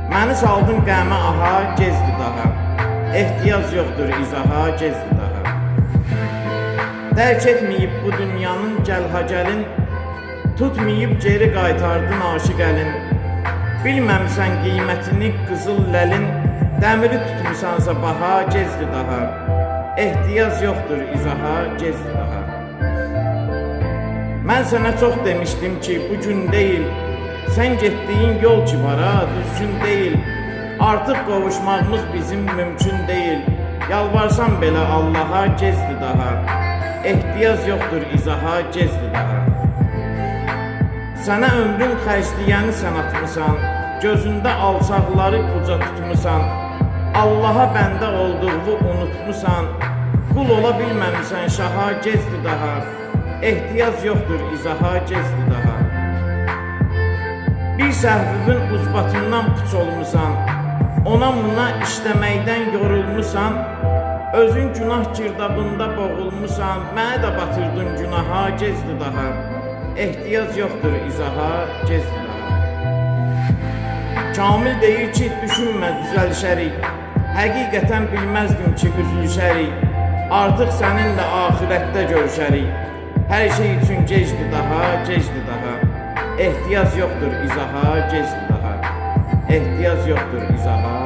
Məni saldın qəmə aha, gezdi daha. Ehtiyac yoxdur izaha, gezdi daha. Dərk etməyib bu dünyanın gəlhəcəlin, tutmayıb geri qaytardın aşiq əlin. Bilməmsən qiymətini qızıl ləlin, dəmiri tutmusansa baha, gezdi daha. Ehtiyac yoxdur izaha, gezdi daha. Mən sənə çox demişdim ki, bu gün deyil, sən getdiyin yol ki var ha, düzgün deyil. Artıq qovuşmağımız bizim mümkün deyil. Yalvarsan belə Allaha, gezdi daha. Ehtiyac yoxdur izaha, gezdi daha. Sənə ömrün xərcləyəni sən atmısan, gözündə alçaqları uca tutmusan. Allaha bəndə olduğu unutmusan, qul ola bilməmisən şaha, gezdi daha. Ehtiyac yoxdur izaha, gezdi daha. Bir səhvinin uzbatından puç olmusan, ona buna işləməkdən yorulmusan, özün günah girdabında boğulmusan, mənə də batırdın günaha, gezdi daha. Ehtiyac yoxdur izaha, gezdi daha. Kamil deyir ki, düşünmə düzəlişərik, həqiqətən bilməzdim ki, üzülüşərik. Artıq səninlə axirətdə görüşərik. Hər şey üçün gecdi daha, gecdi daha. Ehtiyac yoxdur izaha, gecdi daha. Ehtiyac yoxdur izaha,